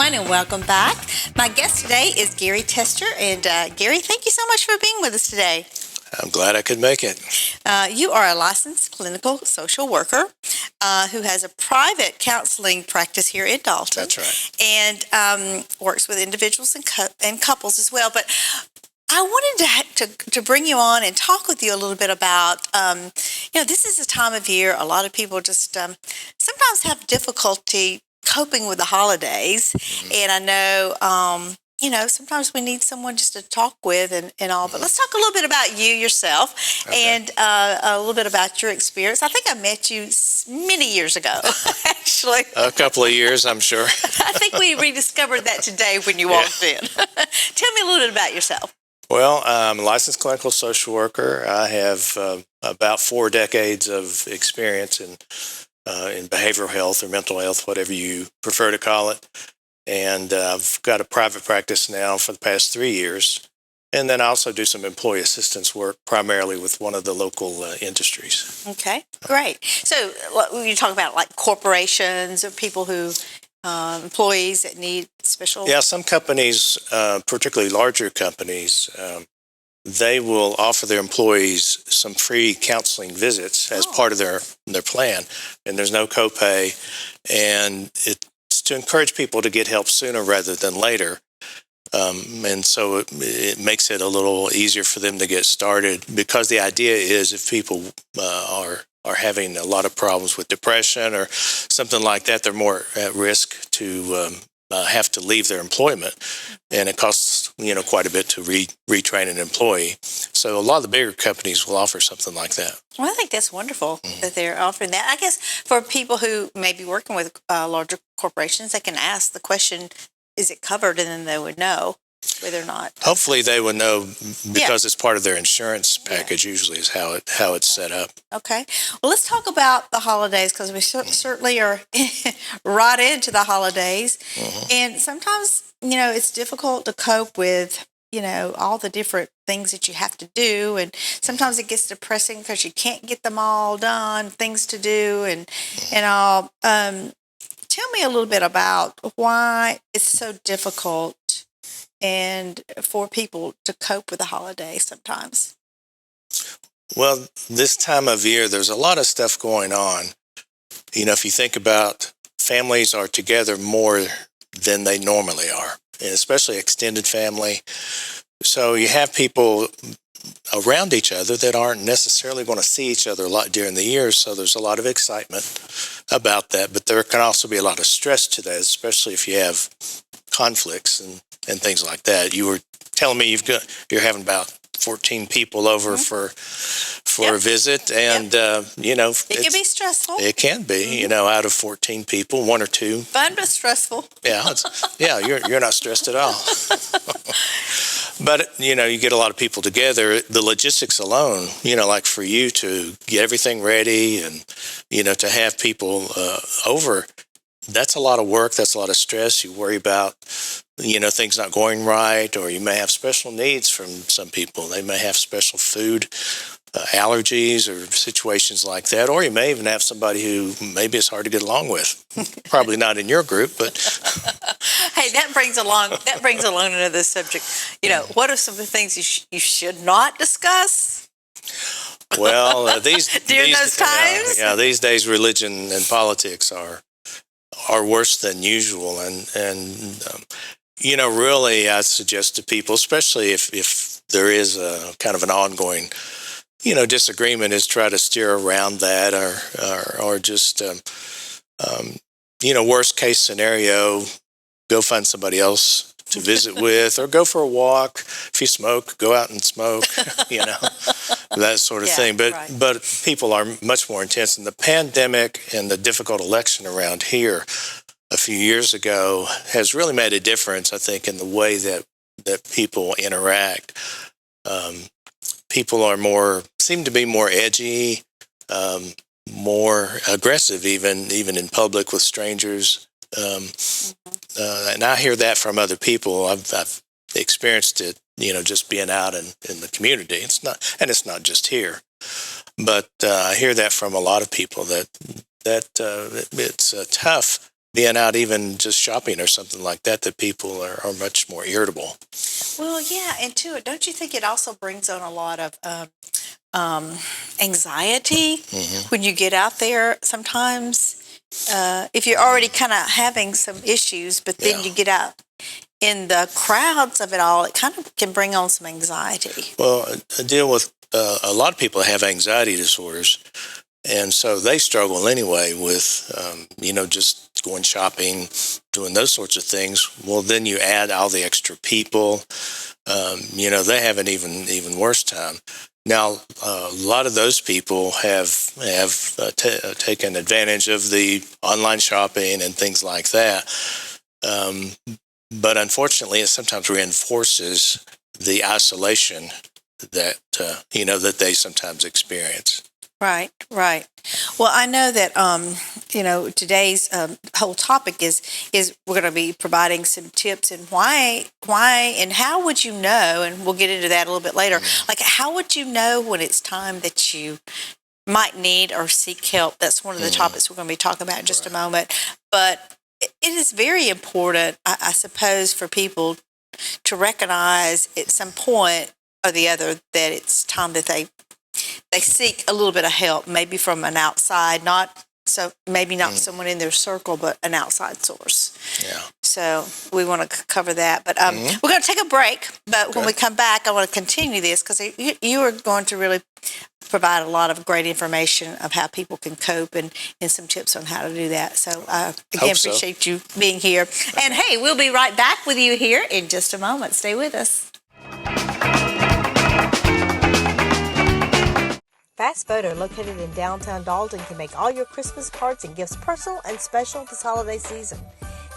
everyone, and welcome back. My guest today is Gary Tester, and Gary, thank you so much for being with us today. I'm glad I could make it. You are a licensed clinical social worker who has a private counseling practice here in Dalton. That's right. And works with individuals and couples as well. But I wanted to bring you on and talk with you a little bit about, this is a time of year a lot of people just sometimes have difficulty coping with the holidays. Mm-hmm. And I know, sometimes we need someone just to talk with and all. But let's talk a little bit about you yourself. Okay. And a little bit about your experience. I think I met you many years ago, actually. A couple of years, I'm sure. I think we rediscovered that today when you walked in. Tell me a little bit about yourself. Well, I'm a licensed clinical social worker. I have about 4 decades of experience in behavioral health or mental health, whatever you prefer to call it. And I've got a private practice now for the past 3 years. And then I also do some employee assistance work, primarily with one of the local industries. Okay, great. So you talk about like corporations or people who, employees that need special... Yeah, some companies, particularly larger companies, they will offer their employees some free counseling visits as part of their plan. And there's no copay. And it's to encourage people to get help sooner rather than later. And so it makes it a little easier for them to get started, because the idea is if people are having a lot of problems with depression or something like that, they're more at risk to have to leave their employment, and it costs quite a bit to retrain an employee. So a lot of the bigger companies will offer something like that. Well, I think that's wonderful that they're offering that. I guess for people who may be working with larger corporations, they can ask the question, is it covered? And then they would know whether or not. Hopefully they would know, because it's part of their insurance package. Usually is how it's set up. Okay. Well, let's talk about the holidays, because we certainly are right into the holidays. Mm-hmm. And sometimes, it's difficult to cope with, all the different things that you have to do. And sometimes it gets depressing because you can't get them all done, things to do and all. Tell me a little bit about why it's so difficult and for people to cope with the holidays sometimes. Well, this time of year, there's a lot of stuff going on. If you think about, families are together more than they normally are, and especially extended family. So you have people around each other that aren't necessarily going to see each other a lot during the year, so there's a lot of excitement about that. But there can also be a lot of stress to that, especially if you have conflicts and things like that. You were telling me you're having about 14 people over for a visit, and it can be stressful. It can be, out of 14 people, 1 or 2. Fun but stressful. You're not stressed at all. But you get a lot of people together. The logistics alone, like for you to get everything ready and to have people over, that's a lot of work. That's a lot of stress. You worry about things not going right, or you may have special needs from some people. They may have special food allergies or situations like that, or you may even have somebody who maybe it's hard to get along with. Probably not in your group, but hey, that brings along another subject. What are some of the things you should not discuss? Well, these during those times, these days religion and politics are worse than usual, and really, I suggest to people, especially if there is a kind of an ongoing, disagreement, is try to steer around that, or just, worst case scenario, go find somebody else to visit with, or go for a walk. If you smoke, go out and smoke, that sort of thing. But people are much more intense. And the pandemic and the difficult election around here a few years ago has really made a difference, I think, in the way that people interact. People seem to be more edgy, more aggressive, even in public with strangers. And I hear that from other people. I've experienced it, just being out in the community. It's not just here, but I hear that from a lot of people that it's tough being out even just shopping or something like that, that people are much more irritable. Well, yeah, and too, don't you think it also brings on a lot of anxiety when you get out there sometimes? If you're already kind of having some issues, but then you get out in the crowds of it all, it kind of can bring on some anxiety. Well, I deal with a lot of people have anxiety disorders, and so they struggle anyway with, just going shopping, doing those sorts of things. Well, then you add all the extra people, they have an even worse time. Now, a lot of those people have taken advantage of the online shopping and things like that. But unfortunately, it sometimes reinforces the isolation that that they sometimes experience. Right. Well, I know that today's whole topic is we're going to be providing some tips and why and how would you know, and we'll get into that a little bit later. Like, how would you know when it's time that you might need or seek help? That's one of the topics we're going to be talking about in just a moment. But it is very important, I suppose, for people to recognize at some point or the other that it's time that they seek a little bit of help, maybe from an outside, not someone in their circle, but an outside source. Yeah. So we want to cover that. But we're going to take a break. But when we come back, I want to continue this because you are going to really provide a lot of great information of how people can cope and some tips on how to do that. So again, appreciate you being here. And hey, we'll be right back with you here in just a moment. Stay with us. Fast Photo, located in downtown Dalton, can make all your Christmas cards and gifts personal and special this holiday season.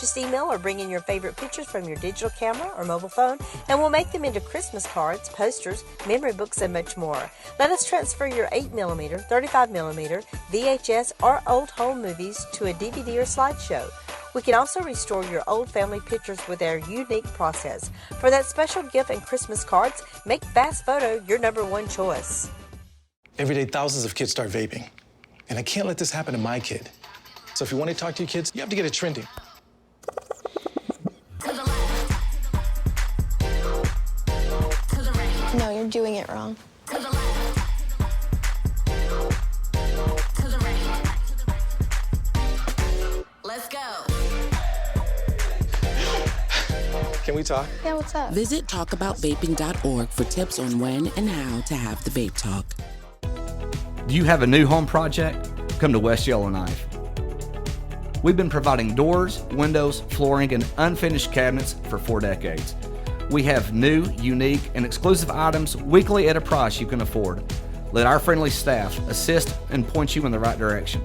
Just email or bring in your favorite pictures from your digital camera or mobile phone, and we'll make them into Christmas cards, posters, memory books, and much more. Let us transfer your 8mm, 35mm, VHS, or old home movies to a DVD or slideshow. We can also restore your old family pictures with our unique process. For that special gift and Christmas cards, make Fast Photo your #1 choice. Every day, thousands of kids start vaping. And I can't let this happen to my kid. So if you want to talk to your kids, you have to get it trending. No, you're doing it wrong. Let's go. Can we talk? Yeah, what's up? Visit talkaboutvaping.org for tips on when and how to have the vape talk. Do you have a new home project? Come to West Yellowknife. We've been providing doors, windows, flooring, and unfinished cabinets for 4 decades. We have new, unique, and exclusive items weekly at a price you can afford. Let our friendly staff assist and point you in the right direction.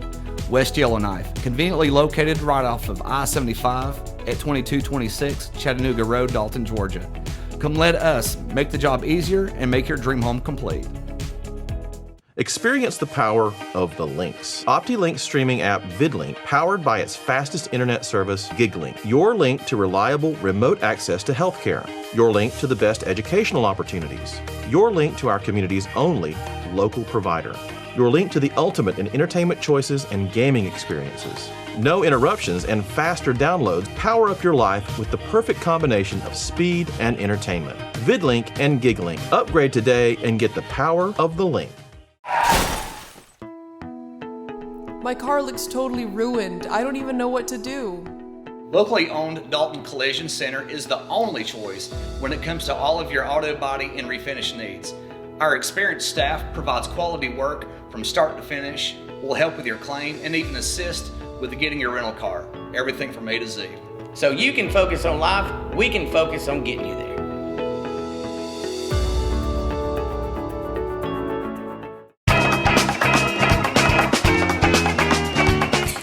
West Yellowknife, conveniently located right off of I-75 at 2226 Chattanooga Road, Dalton, Georgia. Come let us make the job easier and make your dream home complete. Experience the power of the links. OptiLink's streaming app VidLink, powered by its fastest internet service, GigLink. Your link to reliable remote access to healthcare. Your link to the best educational opportunities. Your link to our community's only local provider. Your link to the ultimate in entertainment choices and gaming experiences. No interruptions and faster downloads power up your life with the perfect combination of speed and entertainment. VidLink and GigLink. Upgrade today and get the power of the link. My car looks totally ruined. I don't even know what to do. Locally owned Dalton Collision Center is the only choice when it comes to all of your auto body and refinish needs. Our experienced staff provides quality work from start to finish, will help with your claim, and even assist with getting your rental car. Everything from A to Z. So you can focus on life, we can focus on getting you there.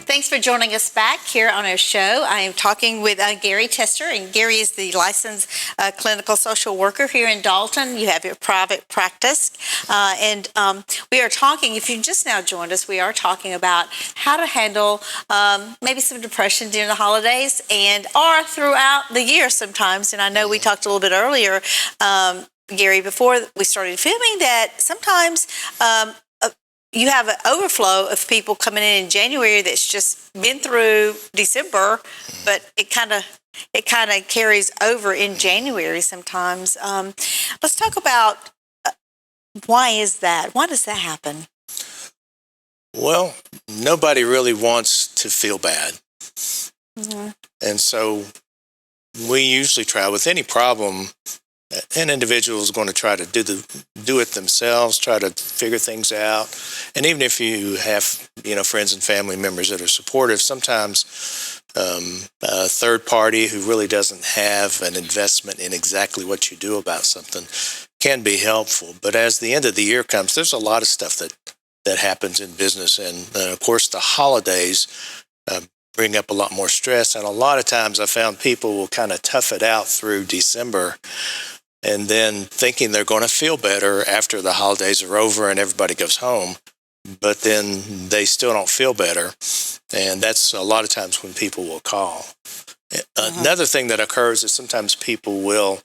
Thanks for joining us back here on our show. I am talking with Gary Tester, and Gary is the licensed clinical social worker here in Dalton. You have your private practice, and we are talking, if you just now joined us, we are talking about how to handle maybe some depression during the holidays and or throughout the year sometimes. And I know we talked a little bit earlier, Gary, before we started filming, that sometimes you have an overflow of people coming in January that's just been through December, but it kind of carries over in January sometimes. Let's talk about why is that? Why does that happen? Well, nobody really wants to feel bad. And so we usually try with any problem, an individual is going to try to do it themselves, try to figure things out. And even if you have, friends and family members that are supportive, sometimes a third party who really doesn't have an investment in exactly what you do about something can be helpful. But as the end of the year comes, there's a lot of stuff that happens in business. And of course, the holidays bring up a lot more stress. And a lot of times I found people will kind of tough it out through December and then thinking they're going to feel better after the holidays are over and everybody goes home. But then they still don't feel better. And that's a lot of times when people will call. Another thing that occurs is sometimes people will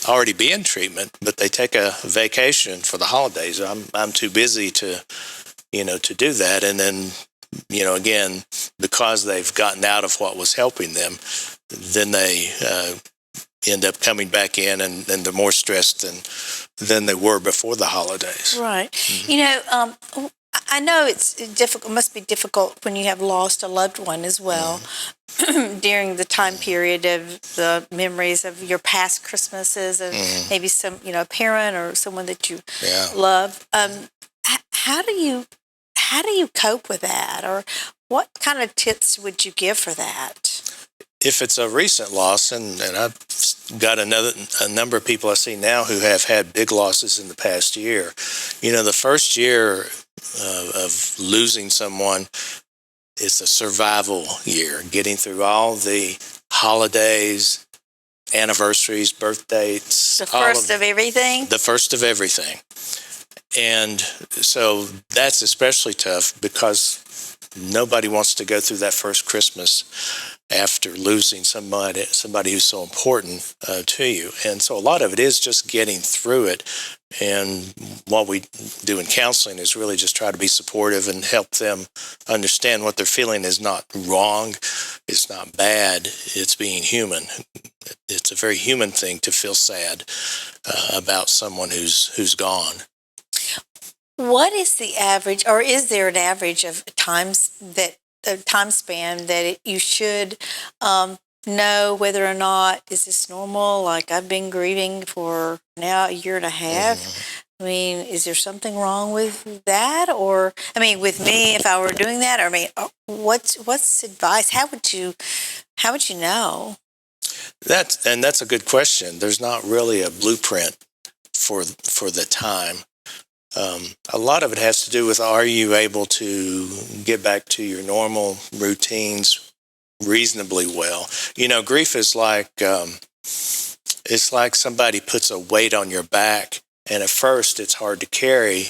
already be in treatment, but they take a vacation for the holidays. I'm too busy to do that. And then, again, because they've gotten out of what was helping them, then they end up coming back in and they're more stressed than they were before the holidays. Right. I know it's difficult. Must be difficult when you have lost a loved one as well. During the time period of the memories of your past Christmases and maybe some, a parent or someone that you love. How do you cope with that, or what kind of tips would you give for that? If it's a recent loss, and I've got a number of people I see now who have had big losses in the past year. The first year of losing someone is a survival year, getting through all the holidays, anniversaries, birth dates. The first of everything? The first of everything. And so that's especially tough because nobody wants to go through that first Christmas after losing somebody who's so important to you. And so a lot of it is just getting through it. And what we do in counseling is really just try to be supportive and help them understand what they're feeling is not wrong, it's not bad, it's being human. It's a very human thing to feel sad about someone who's gone. What is the average, or is there an average of time span that you should know whether or not is this normal? Like, I've been grieving for now a year and a half. I mean, is there something wrong with that? Or, with me, if I were doing that, or what's advice? How would you know? That's a good question. There's not really a blueprint for the time. A lot of it has to do with, are you able to get back to your normal routines reasonably well? Grief is like, it's like somebody puts a weight on your back, and at first it's hard to carry.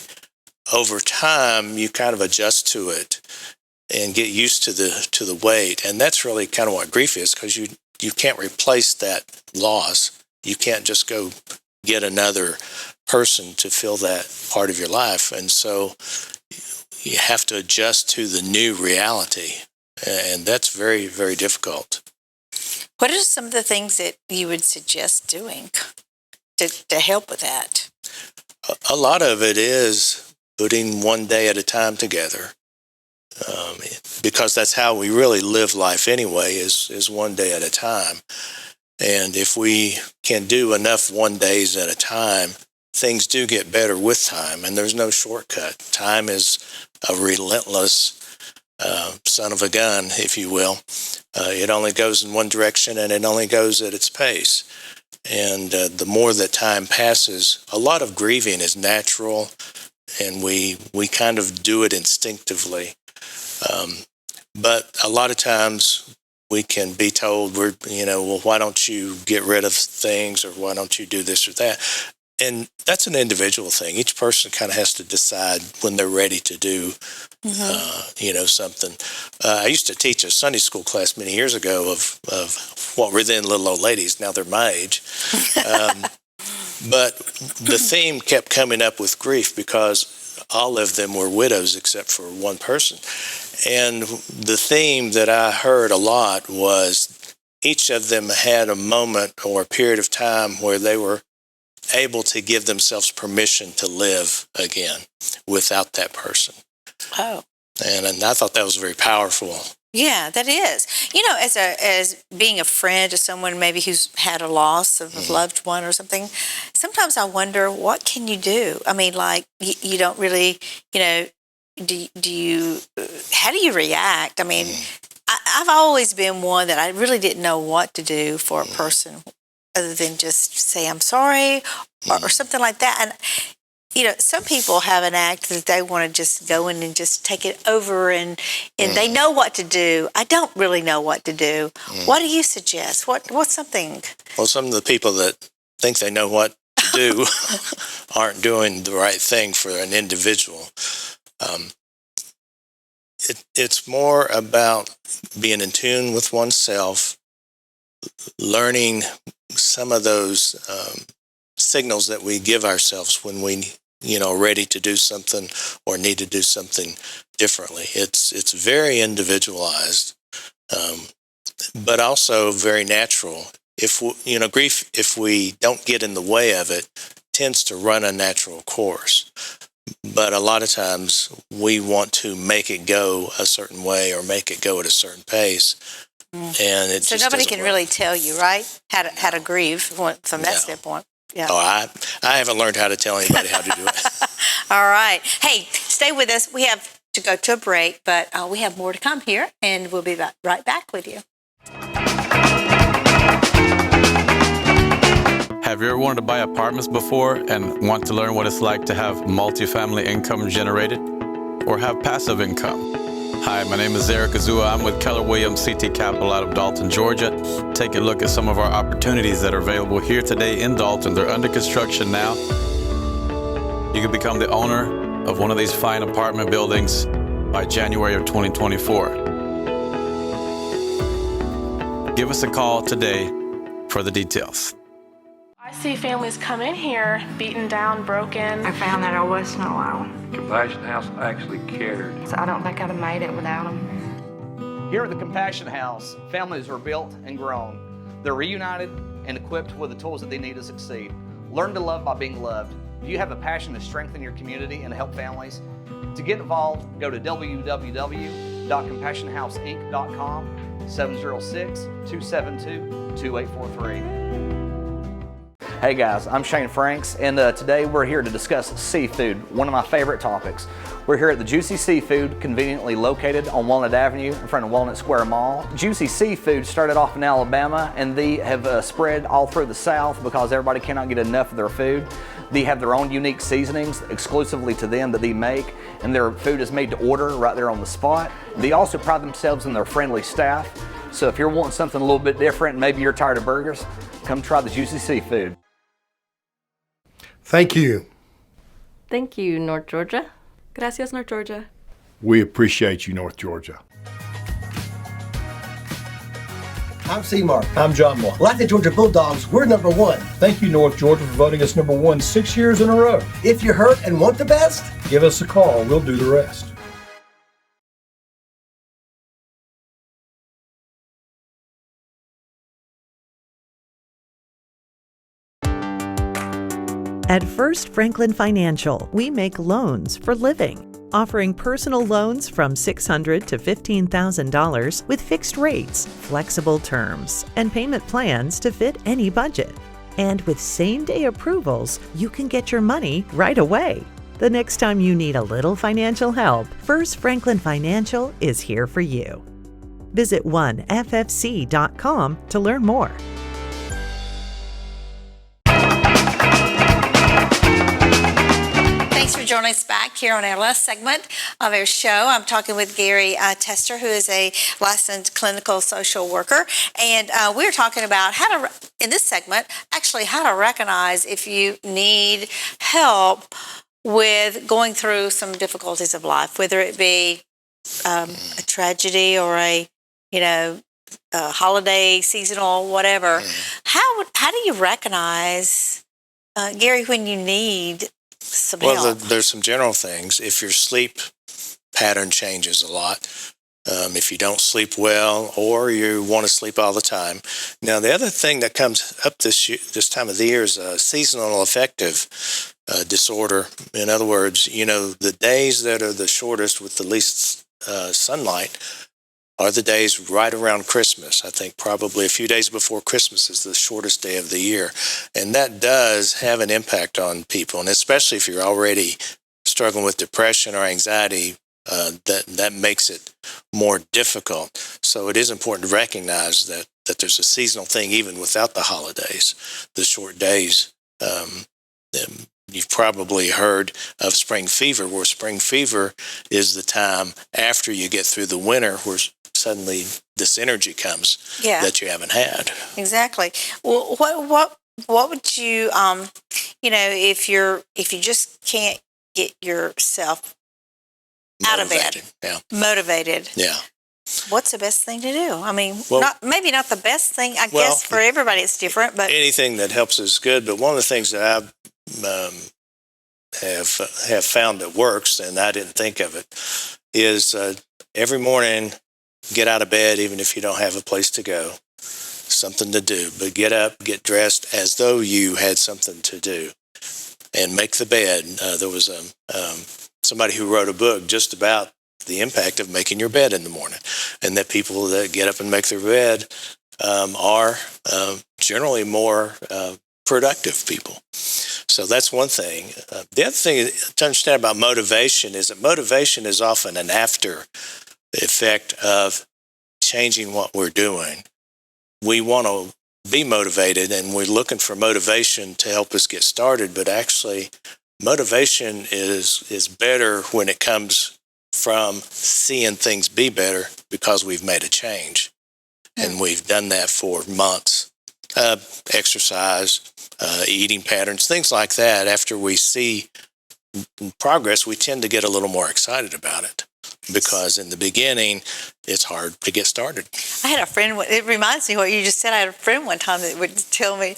Over time, you kind of adjust to it and get used to the weight. And that's really kind of what grief is, because you can't replace that loss. You can't just go get another person to fill that part of your life. And so you have to adjust to the new reality. And that's very, very difficult. What are some of the things that you would suggest doing to help with that? A lot of it is putting one day at a time together. Because that's how we really live life anyway, is one day at a time. And if we can do enough one days at a time, things do get better with time, and there's no shortcut. Time is a relentless son of a gun, if you will. It only goes in one direction, and it only goes at its pace. And the more that time passes, a lot of grieving is natural, and we kind of do it instinctively. But a lot of times we can be told, well, why don't you get rid of things, or why don't you do this or that? And that's an individual thing. Each person kind of has to decide when they're ready to do, something. I used to teach a Sunday school class many years ago of what were then little old ladies. Now they're my age. But the theme kept coming up with grief because all of them were widows except for one person. And the theme that I heard a lot was each of them had a moment or a period of time where they were able to give themselves permission to live again without that person. Oh. And I thought that was very powerful. Yeah, that is. As being a friend to someone maybe who's had a loss of a loved one or something, sometimes I wonder, what can you do? I mean, like, you don't really, do you, how do you react? I mean, I've always been one that I really didn't know what to do for a person other than just say, I'm sorry or something like that. And, some people have an act that they want to just go in and just take it over and they know what to do. I don't really know what to do. What do you suggest? What's something? Well, some of the people that think they know what to do aren't doing the right thing for an individual. It's more about being in tune with oneself, learning some of those signals that we give ourselves when we ready to do something or need to do something differently. It's very individualized, but also very natural. Grief, if we don't get in the way of it, tends to run a natural course. But a lot of times we want to make it go a certain way or make it go at a certain pace. And it so just nobody doesn't can work. really tell you, right? How to grieve from that standpoint. Yeah. Oh, I haven't learned how to tell anybody how to do it. All right. Hey, stay with us. We have to go to a break, but we have more to come here, and we'll be right back with you. Have you ever wanted to buy apartments before and want to learn what it's like to have multifamily income generated or have passive income? Hi, my name is Eric Azua. I'm with Keller Williams CT Capital out of Dalton, Georgia. Take a look at some of our opportunities that are available here today in Dalton. They're under construction now. You can become the owner of one of these fine apartment buildings by January of 2024. Give us a call today for the details. I see families come in here beaten down, broken. I found that I wasn't alone. Compassion House actually cared. So I don't think I'd have made it without them. Here at the Compassion House, families are built and grown. They're reunited and equipped with the tools that they need to succeed. Learn to love by being loved. Do you have a passion to strengthen your community and help families? To get involved, go to www.compassionhouseinc.com, 706-272-2843. Hey guys, I'm Shane Franks, and today we're here to discuss seafood, one of my favorite topics. We're here at the Juicy Seafood, conveniently located on Walnut Avenue in front of Walnut Square Mall. Juicy Seafood started off in Alabama, and they have spread all through the South because everybody cannot get enough of their food. They have their own unique seasonings exclusively to them that they make, and their food is made to order right there on the spot. They also pride themselves in their friendly staff, so if you're wanting something a little bit different, maybe you're tired of burgers, come try the Juicy Seafood. Thank you. Thank you, North Georgia. Gracias, North Georgia. We appreciate you, North Georgia. I'm C-Mark. I'm John Moore. Like the Georgia Bulldogs, we're number one. Thank you, North Georgia, for voting us number one 6 years in a row. If you're hurt and want the best, give us a call. We'll do the rest. At First Franklin Financial, we make loans for living, offering personal loans from $600 to $15,000 with fixed rates, flexible terms, and payment plans to fit any budget. And with same-day approvals, you can get your money right away. The next time you need a little financial help, First Franklin Financial is here for you. Visit oneffc.com to learn more. Thanks for joining us back here on our last segment of our show. I'm talking with Gary Tester, who is a licensed clinical social worker. And we're talking about in this segment, actually how to recognize if you need help with going through some difficulties of life, whether it be a tragedy or a holiday, seasonal, whatever. How do you recognize, Gary, when you need some Well, help. there's some general things. If your sleep pattern changes a lot, if you don't sleep well, or you want to sleep all the time. Now, the other thing that comes up this time of the year is a seasonal affective disorder. In other words, the days that are the shortest with the least sunlight are the days right around Christmas. I think probably a few days before Christmas is the shortest day of the year. And that does have an impact on people, and especially if you're already struggling with depression or anxiety, that makes it more difficult. So it is important to recognize that there's a seasonal thing even without the holidays, the short days. You've probably heard of spring fever, where spring fever is the time after you get through the winter where suddenly this energy comes that you haven't had. Exactly. Well, what would you, if you just can't get yourself out of bed, motivated. Yeah. What's the best thing to do? I mean, Well, maybe not the best thing. I guess for everybody it's different, but anything that helps is good. But one of the things that I have found that works, and I didn't think of it, is every morning get out of bed, even if you don't have a place to go, something to do. But get up, get dressed as though you had something to do, and make the bed. There was somebody who wrote a book just about the impact of making your bed in the morning, and that people that get up and make their bed are generally more productive people. So that's one thing. The other thing to understand about motivation is that motivation is often an after effect of changing what we're doing. We want to be motivated, and we're looking for motivation to help us get started, but actually motivation is better when it comes from seeing things be better because we've made a change. And we've done that for months. Exercise, eating patterns, things like that. After we see progress, we tend to get a little more excited about it, because in the beginning, it's hard to get started. I had a friend, it reminds me of what you just said. I had a friend one time that would tell me,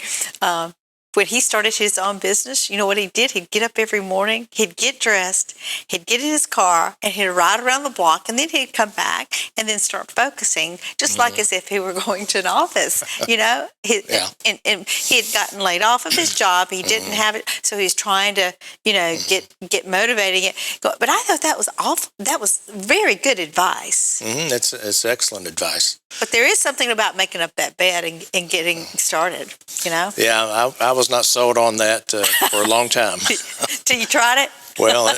when he started his own business, you know what he did? He'd get up every morning, he'd get dressed, he'd get in his car, and he'd ride around the block, and then he'd come back and then start focusing, just like as if he were going to an office, And he had gotten laid off of his job. He didn't have it, so he was trying to, get motivated. But I thought that was very good advice. It's excellent advice. But there is something about making up that bed and getting started, Yeah, I was not sold on that for a long time. Till you tried it? Well,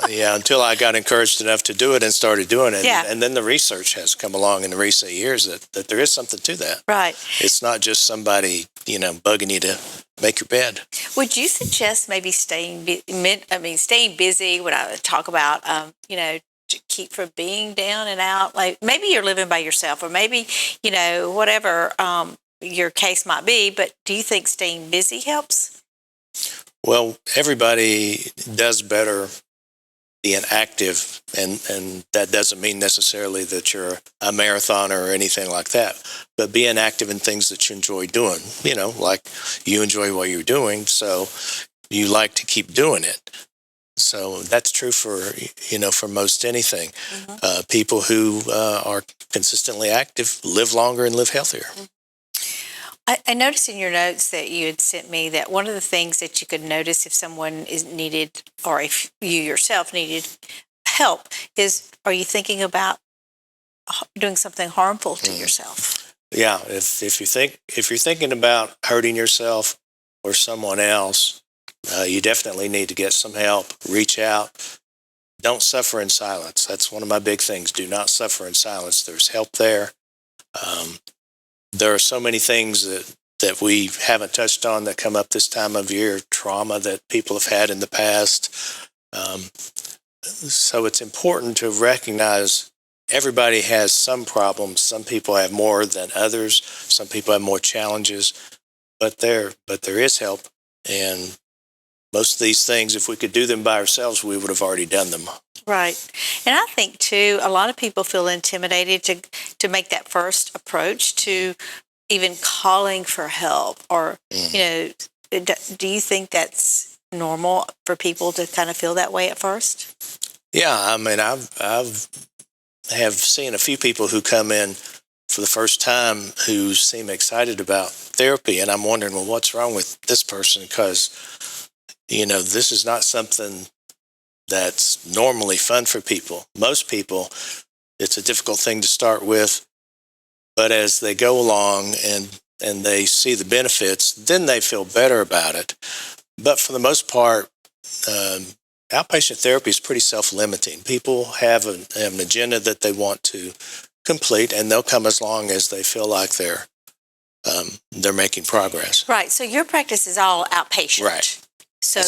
until I got encouraged enough to do it and started doing it. Yeah. And then the research has come along in the recent years that there is something to that. Right. It's not just somebody, bugging you to make your bed. Would you suggest maybe staying busy when I talk about, to keep from being down and out? Like maybe you're living by yourself, or maybe, whatever your case might be, but do you think staying busy helps? Well, everybody does better being active, and that doesn't mean necessarily that you're a marathoner or anything like that, but being active in things that you enjoy doing, like you enjoy what you're doing, so you like to keep doing it. So that's true for most anything. People who are consistently active live longer and live healthier. I noticed in your notes that you had sent me that one of the things that you could notice if someone is needed, or if you yourself needed help, is, are you thinking about doing something harmful to yourself? Yeah, if you're thinking about hurting yourself or someone else, you definitely need to get some help. Reach out. Don't suffer in silence. That's one of my big things. Do not suffer in silence. There's help there. There are so many things that we haven't touched on that come up this time of year, trauma that people have had in the past. So it's important to recognize everybody has some problems. Some people have more than others. Some people have more challenges. But there is help. And most of these things, if we could do them by ourselves, we would have already done them. Right. And I think, too, a lot of people feel intimidated to make that first approach to even calling for help. Or, do you think that's normal for people to kind of feel that way at first? Yeah, I mean, have seen a few people who come in for the first time who seem excited about therapy, and I'm wondering, well, what's wrong with this person? Because, this is not something that's normally fun for people. Most people, it's a difficult thing to start with, but as they go along and they see the benefits, then they feel better about it. But for the most part, outpatient therapy is pretty self-limiting. People have an agenda that they want to complete, and they'll come as long as they feel like they're making progress. Right. So your practice is all outpatient. Right. So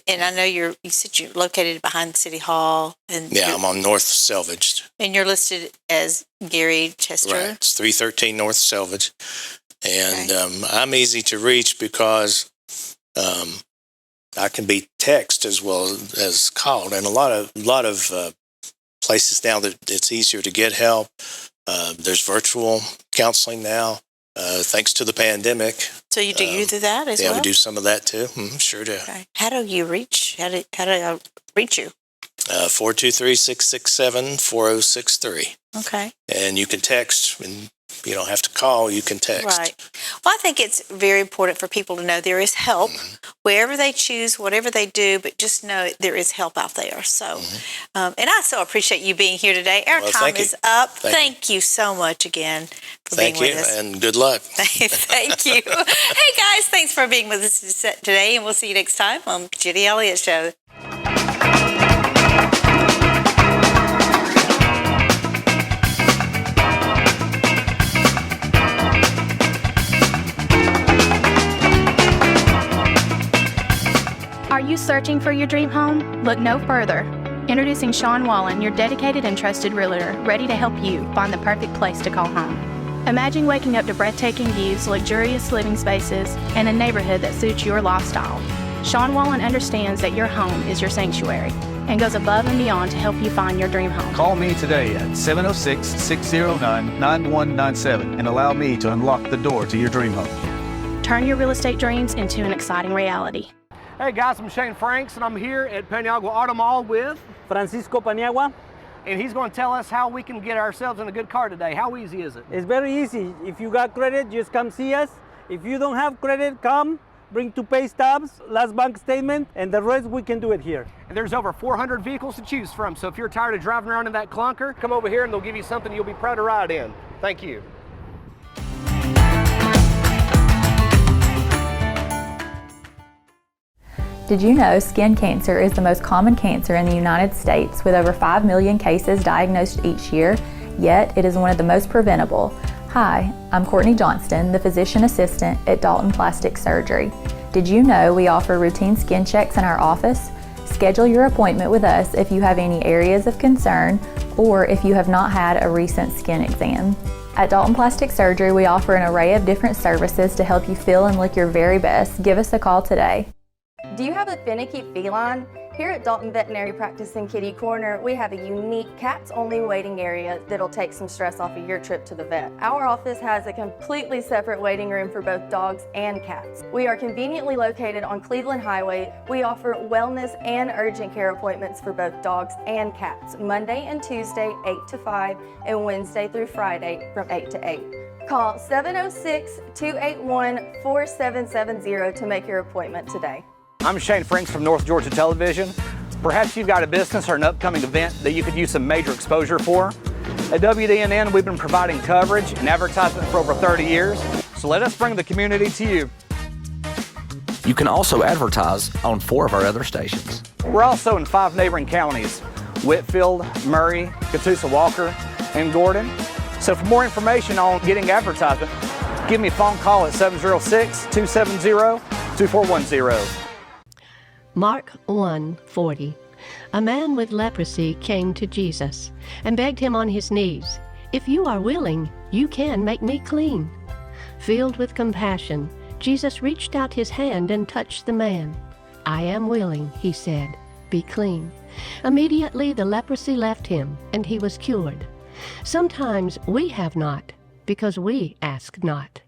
and I know you said you're located behind the City Hall. And yeah, I'm on North Selvage. And you're listed as Gary Chester. Right. It's 313 North Selvage. And I'm easy to reach because I can be text as well as called, and a lot of places now that it's easier to get help. There's virtual counseling now, thanks to the pandemic. So you do that as well? Yeah, we do some of that too. Sure do. Okay. How do you reach? How do I reach you? 423-667-4063. Okay. And you can text, and you don't have to call, you can text. Right. Well, I think it's very important for people to know there is help wherever they choose, whatever they do, but just know there is help out there. So, and I so appreciate you being here today. Our time is up. Thank you so much again for being with us. Thank you, and good luck. Thank you. Hey, guys, thanks for being with us today, and we'll see you next time on Judy Elliott Show. Are you searching for your dream home? Look no further. Introducing Sean Wallen, your dedicated and trusted realtor, ready to help you find the perfect place to call home. Imagine waking up to breathtaking views, luxurious living spaces, and a neighborhood that suits your lifestyle. Sean Wallen understands that your home is your sanctuary and goes above and beyond to help you find your dream home. Call me today at 706-609-9197 and allow me to unlock the door to your dream home. Turn your real estate dreams into an exciting reality. Hey guys, I'm Shane Franks, and I'm here at Paniagua Auto Mall with Francisco Paniagua. And he's going to tell us how we can get ourselves in a good car today. How easy is it? It's very easy. If you got credit, just come see us. If you don't have credit, come, bring 2 pay stubs, last bank statement, and the rest we can do it here. And there's over 400 vehicles to choose from, so if you're tired of driving around in that clunker, come over here and they'll give you something you'll be proud to ride in. Thank you. Did you know skin cancer is the most common cancer in the United States, with over 5 million cases diagnosed each year, yet it is one of the most preventable? Hi, I'm Courtney Johnston, the physician assistant at Dalton Plastic Surgery. Did you know we offer routine skin checks in our office? Schedule your appointment with us if you have any areas of concern or if you have not had a recent skin exam. At Dalton Plastic Surgery, we offer an array of different services to help you feel and look your very best. Give us a call today. Do you have a finicky feline? Here at Dalton Veterinary Practice in Kitty Corner, we have a unique cats-only waiting area that'll take some stress off of your trip to the vet. Our office has a completely separate waiting room for both dogs and cats. We are conveniently located on Cleveland Highway. We offer wellness and urgent care appointments for both dogs and cats, Monday and Tuesday, 8 to 5, and Wednesday through Friday from 8 to 8. Call 706-281-4770 to make your appointment today. I'm Shane Franks from North Georgia Television. Perhaps you've got a business or an upcoming event that you could use some major exposure for. At WDNN, we've been providing coverage and advertisement for over 30 years, so let us bring the community to you. You can also advertise on 4 of our other stations. We're also in 5 neighboring counties: Whitfield, Murray, Catoosa Walker, and Gordon. So for more information on getting advertisement, give me a phone call at 706-270-2410. Mark 1:40. A man with leprosy came to Jesus and begged him on his knees, "If you are willing, you can make me clean." Filled with compassion, Jesus reached out his hand and touched the man. "I am willing," he said, "be clean." Immediately the leprosy left him and he was cured. Sometimes we have not because we ask not.